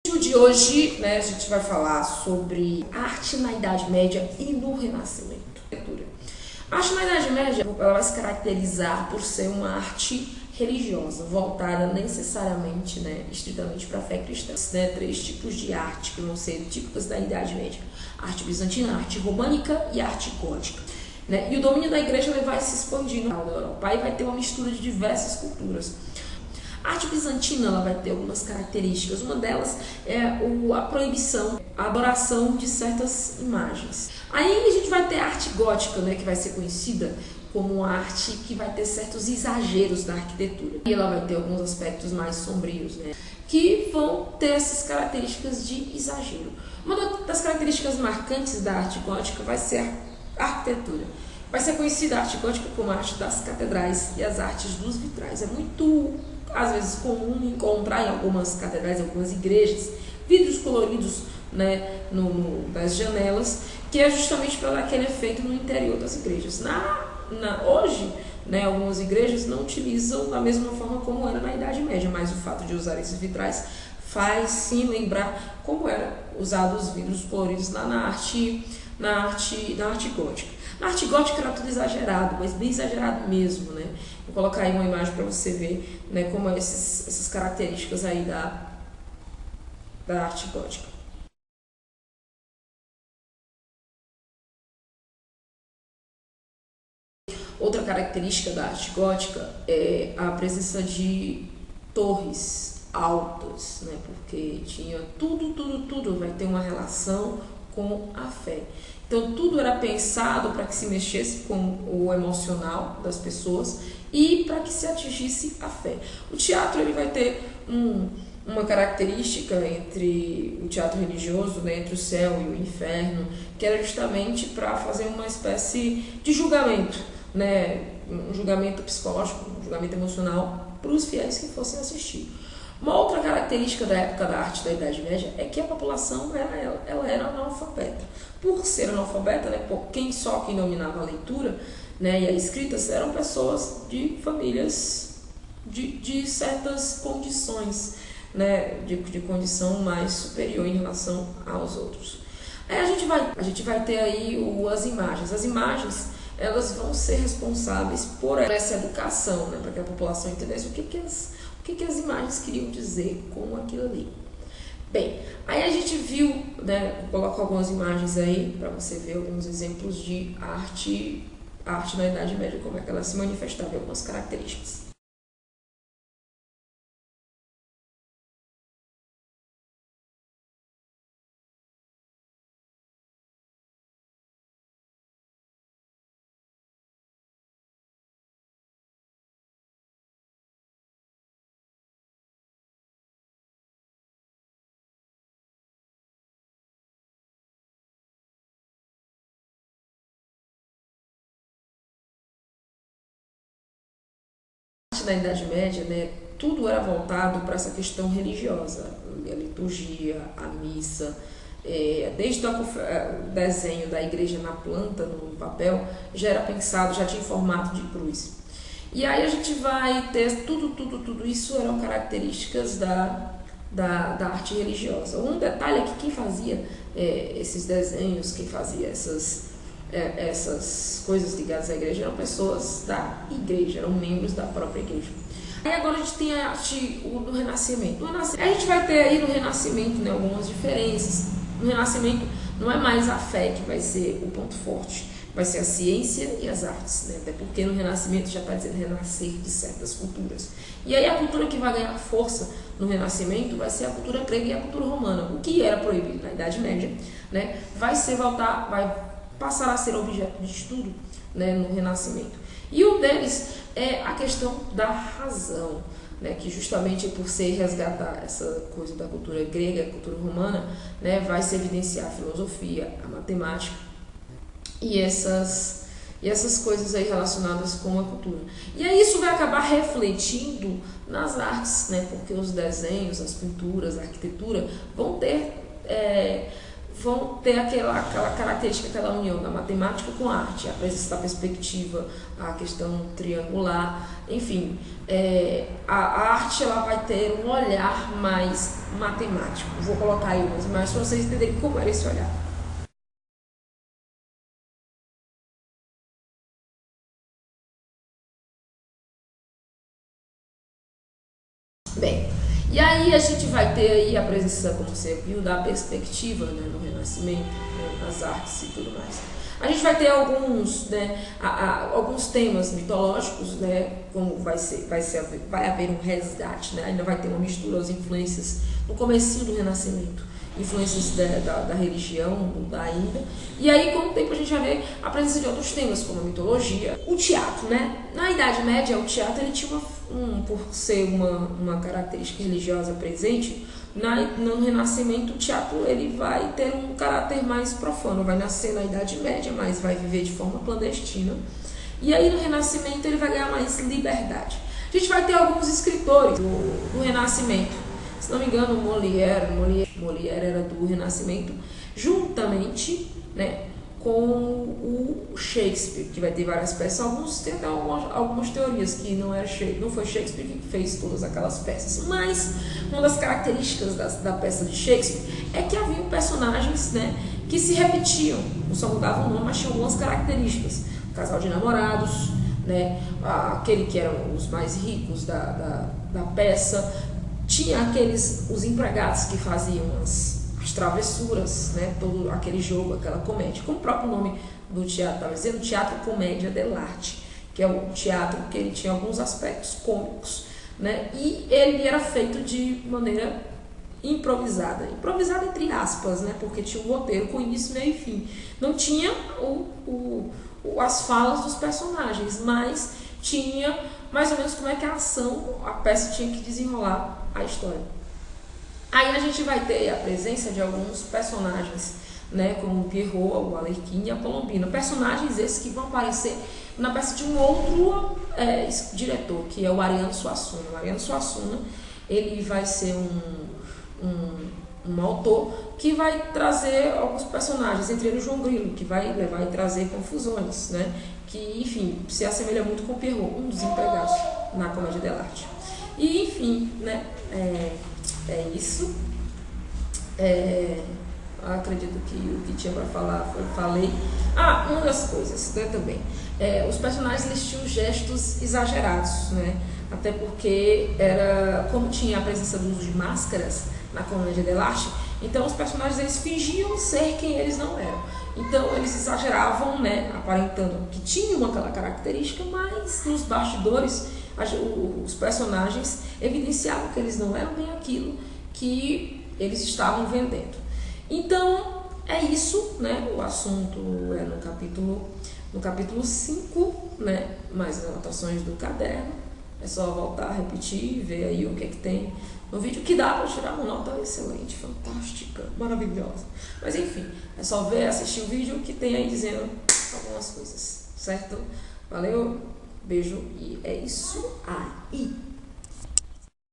No vídeo de hoje, né, a gente vai falar sobre arte na Idade Média e no Renascimento. A arte na Idade Média ela vai se caracterizar por ser uma arte religiosa, voltada necessariamente, estritamente para a fé cristã. Três tipos de arte que vão ser típicas da Idade Média: a arte bizantina, a arte românica e a arte gótica. E o domínio da igreja vai se expandindo na Europa. Aí vai ter uma mistura de diversas culturas. A arte bizantina ela vai ter algumas características. Uma delas é a proibição, a adoração de certas imagens. Aí a gente vai ter a arte gótica, que vai ser conhecida como uma arte que vai ter certos exageros na arquitetura. E ela vai ter alguns aspectos mais sombrios, que vão ter essas características de exagero. Uma das características marcantes da arte gótica vai ser a arquitetura. Vai ser conhecida a arte gótica como a arte das catedrais e as artes dos vitrais. É muito, às vezes, comum encontrar em algumas catedrais, em algumas igrejas, vidros coloridos nas janelas, que é justamente para dar aquele efeito no interior das igrejas. Hoje, algumas igrejas não utilizam da mesma forma como era na Idade Média, mas o fato de usar esses vitrais faz sim lembrar como era usado os vidros coloridos lá na arte gótica. Na arte gótica era tudo exagerado, mas bem exagerado mesmo, Vou colocar aí uma imagem para você ver, como é essas características aí da arte gótica. Outra característica da arte gótica é a presença de torres altas, porque tinha tudo vai ter uma relação com a fé. Então tudo era pensado para que se mexesse com o emocional das pessoas e para que se atingisse a fé. O teatro ele vai ter uma característica entre o teatro religioso, entre o céu e o inferno, que era justamente para fazer uma espécie de julgamento, um julgamento psicológico, um julgamento emocional para os fiéis que fossem assistir. Uma outra característica da época da arte da Idade Média é que a população ela era analfabeta. Por ser analfabeta, quem dominava a leitura e a escrita eram pessoas de famílias de certas condições, de condição mais superior em relação aos outros. Aí a gente vai ter aí as imagens. As imagens elas vão ser responsáveis por essa educação, para que a população entendesse o que as imagens queriam dizer com aquilo ali. Bem, aí a gente viu, vou colocar algumas imagens aí para você ver alguns exemplos de arte na Idade Média, como é que ela se manifestava, algumas características. Na Idade Média, tudo era voltado para essa questão religiosa, a liturgia, a missa, desde o desenho da igreja na planta, no papel, já era pensado, já tinha formato de cruz. E aí a gente vai ter tudo isso eram características da arte religiosa. Um detalhe é que quem fazia esses desenhos, quem fazia essas coisas ligadas à igreja eram pessoas da igreja, eram membros da própria igreja. Aí agora a gente tem a arte do Renascimento. A gente vai ter aí no Renascimento algumas diferenças. No Renascimento não é mais a fé que vai ser o ponto forte, vai ser a ciência e as artes, até porque no Renascimento já está dizendo renascer de certas culturas. E aí a cultura que vai ganhar força no Renascimento vai ser a cultura grega e a cultura romana. O que era proibido na Idade Média, vai passar a ser objeto de estudo no Renascimento. E um deles é a questão da razão, que justamente por ser resgatar essa coisa da cultura grega e cultura romana, vai se evidenciar a filosofia, a matemática e essas coisas aí relacionadas com a cultura. E aí isso vai acabar refletindo nas artes, porque os desenhos, as pinturas, a arquitetura vão vão ter aquela característica, aquela união da matemática com a arte, a presença da perspectiva, a questão triangular, enfim, a arte ela vai ter um olhar mais matemático. Vou colocar aí umas imagens para vocês entenderem como era esse olhar. Bem, e aí a gente vai ter aí a presença, como você viu, da perspectiva, né, no Renascimento, né, nas artes e tudo mais. A gente vai ter alguns, né, alguns temas mitológicos, né, como vai haver um resgate, né, ainda vai ter uma mistura, as influências no comecinho do Renascimento, influências da religião, ainda. E aí, com o tempo, a gente vai ver a presença de outros temas, como a mitologia, o teatro, né? Na Idade Média, o teatro ele tinha por ser uma característica religiosa presente, no Renascimento o teatro ele vai ter um caráter mais profano, vai nascer na Idade Média, mas vai viver de forma clandestina. E aí no Renascimento ele vai ganhar mais liberdade. A gente vai ter alguns escritores do Renascimento. Se não me engano, Molière era do Renascimento, juntamente, né, com o Shakespeare, que vai ter várias peças. Tem até algumas teorias que não foi Shakespeare que fez todas aquelas peças. Mas uma das características da peça de Shakespeare é que havia personagens, né, que se repetiam, não só mudavam o nome, mas tinham algumas características. O casal de namorados, né, aquele que eram os mais ricos da peça. Tinha os empregados que faziam as travessuras, né? Todo aquele jogo, aquela comédia. Como o próprio nome do teatro estava dizendo, teatro comédia dell'arte, que é o teatro que ele tinha alguns aspectos cômicos, né? E ele era feito de maneira improvisada entre aspas, né? Porque tinha um roteiro com início, meio e fim. Não tinha as falas dos personagens, mas tinha mais ou menos como é que a peça tinha que desenrolar a história. Aí a gente vai ter a presença de alguns personagens, né, como o Pierrot, o Arlequim e a Colombina. Personagens esses que vão aparecer na peça de um outro diretor, que é o Ariano Suassuna. O Ariano Suassuna, ele vai ser um autor que vai trazer alguns personagens, entre eles o João Grilo, que vai levar e trazer confusões, né, que, enfim, se assemelha muito com o Pierrot, um dos empregados na Comédia dell'arte. E, enfim, né, é isso. Acredito que o que tinha para falar falei. Uma das coisas, né, também. Os personagens eles tinham gestos exagerados, né? Até porque como tinha a presença do uso de máscaras na Comédia dell'arte, então os personagens eles fingiam ser quem eles não eram. Então eles exageravam, né, aparentando que tinham aquela característica, mas nos bastidores os personagens evidenciavam que eles não eram bem aquilo que eles estavam vendendo. Então é isso, né? O assunto é no capítulo 5, né? Mais anotações do caderno. É só voltar, repetir, ver aí o que é que tem no vídeo, que dá para tirar uma nota excelente, fantástica, maravilhosa. Mas enfim, é só ver, assistir o vídeo que tem aí dizendo algumas coisas, certo? Valeu, beijo e é isso aí.